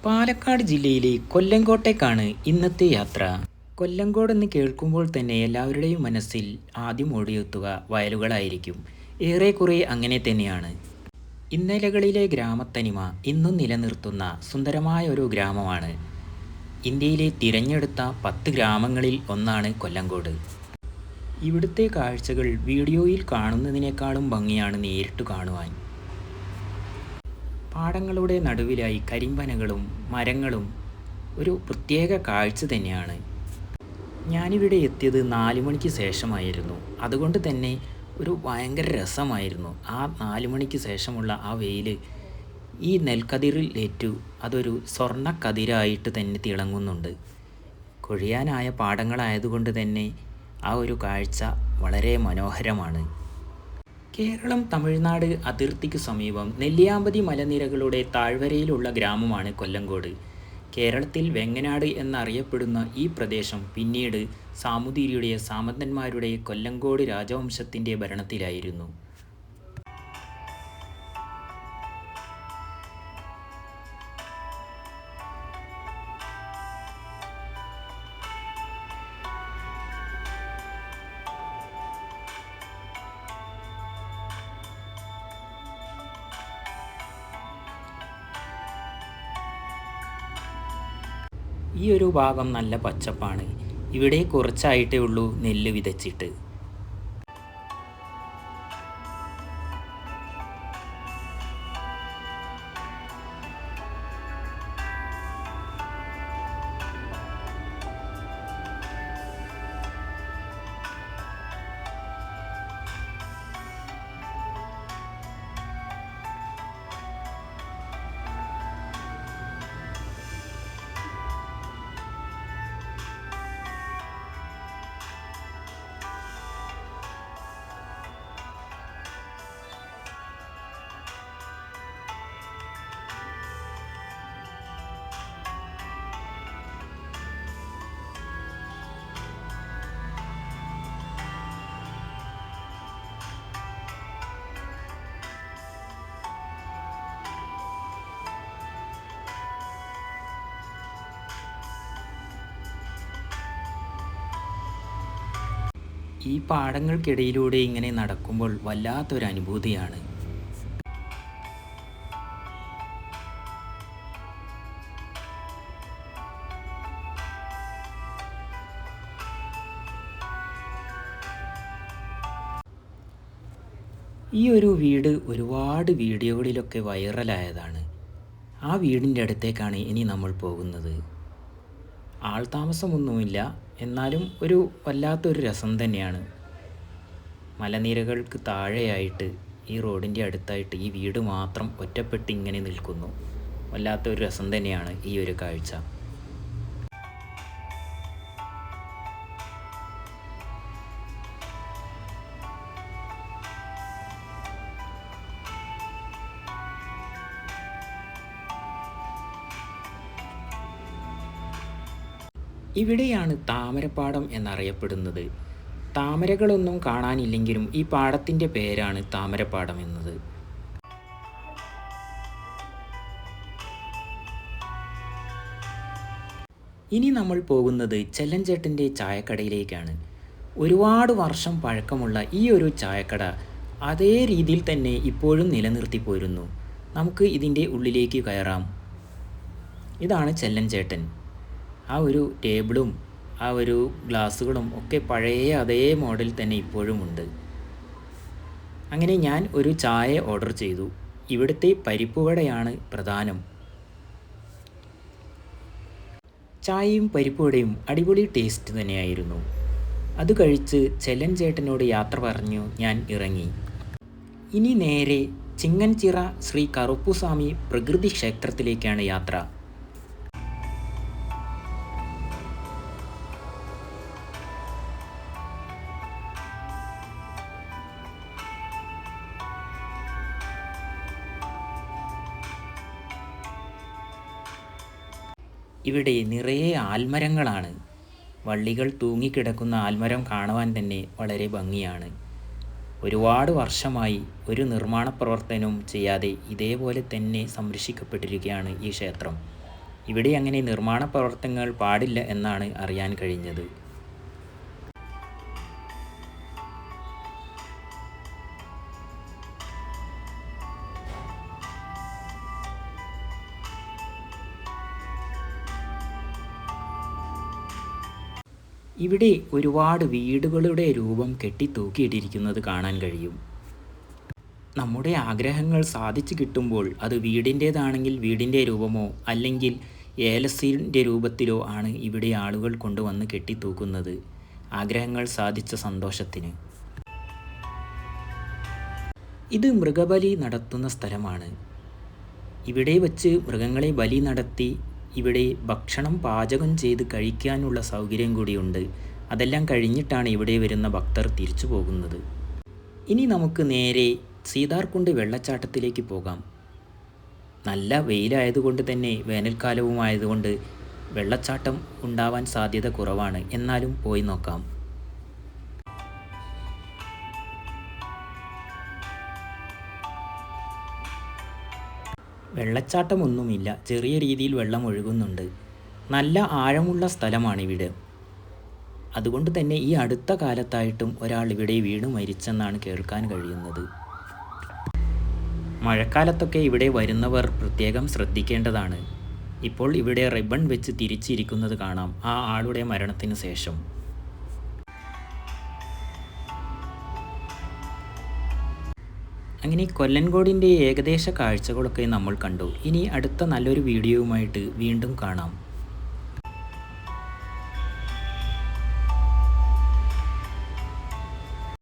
പാലക്കാട് ജില്ലയിലെ കൊല്ലങ്കോട്ടേക്കാണ് ഇന്നത്തെ യാത്ര. കൊല്ലങ്കോട് എന്ന് കേൾക്കുമ്പോൾ തന്നെ എല്ലാവരുടെയും മനസ്സിൽ ആദ്യം ഓടിയെത്തുക വയലുകളായിരിക്കും. ഏറെക്കുറെ അങ്ങനെ തന്നെയാണ്. ഇന്നലകളിലെ ഗ്രാമത്തനിമ ഇന്നും നിലനിർത്തുന്ന സുന്ദരമായ ഒരു ഗ്രാമമാണ്. ഇന്ത്യയിലെ തിരഞ്ഞെടുത്ത 10 ഗ്രാമങ്ങളിൽ ഒന്നാണ് കൊല്ലങ്കോട്. ഇവിടുത്തെ കാഴ്ചകൾ വീഡിയോയിൽ കാണുന്നതിനേക്കാളും ഭംഗിയാണ് നേരിട്ട് കാണുവാൻ. പാടങ്ങളുടെ നടുവിലായി കരിമ്പനകളും മരങ്ങളും ഒരു പ്രത്യേക കാഴ്ച തന്നെയാണ്. ഞാനിവിടെ എത്തിയത് 4 മണിക്ക് ശേഷമായിരുന്നു. അതുകൊണ്ട് തന്നെ ഒരു ഭയങ്കര രസമായിരുന്നു. ആ 4 മണിക്ക് ശേഷമുള്ള ആ വെയിൽ ഈ നെൽക്കതിരിൽ ഏറ്റു അതൊരു സ്വർണ്ണക്കതിരായിട്ട് തന്നെ തിളങ്ങുന്നുണ്ട്. കൊഴിയാനായ പാടങ്ങളായതുകൊണ്ട് തന്നെ ആ ഒരു കാഴ്ച വളരെ മനോഹരമാണ്. കേരളം തമിഴ്നാട് അതിർത്തിക്ക് സമീപം നെല്ലിയാമ്പതി മലനിരകളുടെ താഴ്വരയിലുള്ള ഗ്രാമമാണ് കൊല്ലങ്കോട്. കേരളത്തിൽ വെങ്ങനാട് എന്നറിയപ്പെടുന്ന ഈ പ്രദേശം പിന്നീട് സാമൂതിരിയുടെ സാമന്തന്മാരുടെ കൊല്ലങ്കോട് രാജവംശത്തിൻ്റെ ഭരണത്തിലായിരുന്നു. ഈ ഒരു ഭാഗം നല്ല പച്ചപ്പാണ്. ഇവിടെ കുറച്ചായിട്ടേ ഉള്ളൂ നെല്ല് വിതച്ചിട്ട്. ഈ പാടങ്ങൾക്കിടയിലൂടെ ഇങ്ങനെ നടക്കുമ്പോൾ വല്ലാത്തൊരു അനുഭൂതിയാണ്. ഈ ഒരു വീട് ഒരുപാട് വീഡിയോകളിലൊക്കെ വൈറലായതാണ്. ആ വീടിൻ്റെ അടുത്തേക്കാണ് ഇനി നമ്മൾ പോകുന്നത്. ആൾതാമസമൊന്നുമില്ല, എന്നാലും ഒരു വല്ലാത്തൊരു രസം തന്നെയാണ്. മലനിരകൾക്ക് താഴെയായിട്ട് ഈ റോഡിൻ്റെ അടുത്തായിട്ട് ഈ വീട് മാത്രം ഒറ്റപ്പെട്ട് ഇങ്ങനെ നിൽക്കുന്നു. വല്ലാത്തൊരു രസം തന്നെയാണ് ഈ ഒരു കാഴ്ച. ഇവിടെയാണ് താമരപ്പാടം എന്നറിയപ്പെടുന്നത്. താമരകളൊന്നും കാണാനില്ലെങ്കിലും ഈ പാടത്തിൻ്റെ പേരാണ് താമരപ്പാടം എന്നത്. ഇനി നമ്മൾ പോകുന്നത് ചെല്ലഞ്ചേട്ടൻ്റെ ചായക്കടയിലേക്കാണ്. ഒരുപാട് വർഷം പഴക്കമുള്ള ഈ ഒരു ചായക്കട അതേ രീതിയിൽ തന്നെ ഇപ്പോഴും നിലനിർത്തി പോരുന്നു. നമുക്ക് ഇതിൻ്റെ ഉള്ളിലേക്ക് കയറാം. ഇതാണ് ചെല്ലഞ്ചേട്ടൻ. ആ ഒരു ടേബിളും ആ ഒരു ഗ്ലാസ്സുകളും ഒക്കെ പഴയ അതേ മോഡൽ തന്നെ ഇപ്പോഴും ഉണ്ട്. അങ്ങനെ ഞാൻ ഒരു ചായ ഓർഡർ ചെയ്തു. ഇവിടുത്തെ പരിപ്പുവടയാണ് പ്രധാനം. ചായയും പരിപ്പുവടയും അടിപൊളി ടേസ്റ്റ് തന്നെയായിരുന്നു. അത് കഴിച്ച് ചെല്ലഞ്ചേട്ടനോട് യാത്ര പറഞ്ഞു ഞാൻ ഇറങ്ങി. ഇനി നേരെ ചിങ്ങൻചിറ ശ്രീ കറുപ്പുസ്വാമി പ്രകൃതി ക്ഷേത്രത്തിലേക്കാണ് യാത്ര. ഇവിടെ നിറയെ ആൽമരങ്ങളാണ്. വള്ളികൾ തൂങ്ങിക്കിടക്കുന്ന ആൽമരം കാണുവാൻ തന്നെ വളരെ ഭംഗിയാണ്. ഒരുപാട് വർഷമായി ഒരു നിർമ്മാണ പ്രവർത്തനവും ചെയ്യാതെ ഇതേപോലെ തന്നെ സംരക്ഷിക്കപ്പെട്ടിരിക്കുകയാണ് ഈ ക്ഷേത്രം. ഇവിടെ അങ്ങനെ നിർമ്മാണ പ്രവർത്തനങ്ങൾ പാടില്ല എന്നാണ് അറിയാൻ കഴിഞ്ഞത്. ഇവിടെ ഒരുപാട് വീടുകളുടെ രൂപം കെട്ടിത്തൂക്കിയിട്ടിരിക്കുന്നത് കാണാൻ കഴിയും. നമ്മുടെ ആഗ്രഹങ്ങൾ സാധിച്ചു കിട്ടുമ്പോൾ അത് വീടിൻ്റേതാണെങ്കിൽ വീടിൻ്റെ രൂപമോ അല്ലെങ്കിൽ ഏലസിൻ്റെ രൂപത്തിലോ ആണ് ഇവിടെ ആളുകൾ കൊണ്ടുവന്ന് കെട്ടിത്തൂക്കുന്നത്, ആഗ്രഹങ്ങൾ സാധിച്ച സന്തോഷത്തിന്. ഇത് മൃഗബലി നടത്തുന്ന സ്ഥലമാണ്. ഇവിടെ വച്ച് മൃഗങ്ങളെ ബലി നടത്തി ഇവിടെ ഭക്ഷണം പാചകം ചെയ്ത് കഴിക്കാനുള്ള സൗകര്യം കൂടിയുണ്ട്. അതെല്ലാം കഴിഞ്ഞിട്ടാണ് ഇവിടെ വരുന്ന ഭക്തർ തിരിച്ചു പോകുന്നത്. ഇനി നമുക്ക് നേരെ സീതാർകുണ്ട് വെള്ളച്ചാട്ടത്തിലേക്ക് പോകാം. നല്ല വെയിലായതുകൊണ്ട് തന്നെ വേനൽക്കാലവുമായതുകൊണ്ട് വെള്ളച്ചാട്ടം ഉണ്ടാവാൻ സാധ്യത കുറവാണ്. എന്നാലും പോയി നോക്കാം. വെള്ളച്ചാട്ടമൊന്നുമില്ല, ചെറിയ രീതിയിൽ വെള്ളം ഒഴുകുന്നുണ്ട്. നല്ല ആഴമുള്ള സ്ഥലമാണിവിടെ. അതുകൊണ്ട് തന്നെ ഈ അടുത്ത കാലത്തായിട്ടും ഒരാൾ ഇവിടെ വീണ് മരിച്ചെന്നാണ് കേൾക്കാൻ കഴിയുന്നത്. മഴക്കാലത്തൊക്കെ ഇവിടെ വരുന്നവർ പ്രത്യേകം ശ്രദ്ധിക്കേണ്ടതാണ്. ഇപ്പോൾ ഇവിടെ റിബൺ വെച്ച് തിരിച്ചിരിക്കുന്നത് കാണാം ആ ആളുടെ മരണത്തിന് ശേഷം. അങ്ങനെ കൊല്ലങ്കോടിൻ്റെ ഏകദേശ കാഴ്ചകളൊക്കെ നമ്മൾ കണ്ടു. ഇനി അടുത്ത നല്ലൊരു വീഡിയോയുമായിട്ട് വീണ്ടും കാണാം.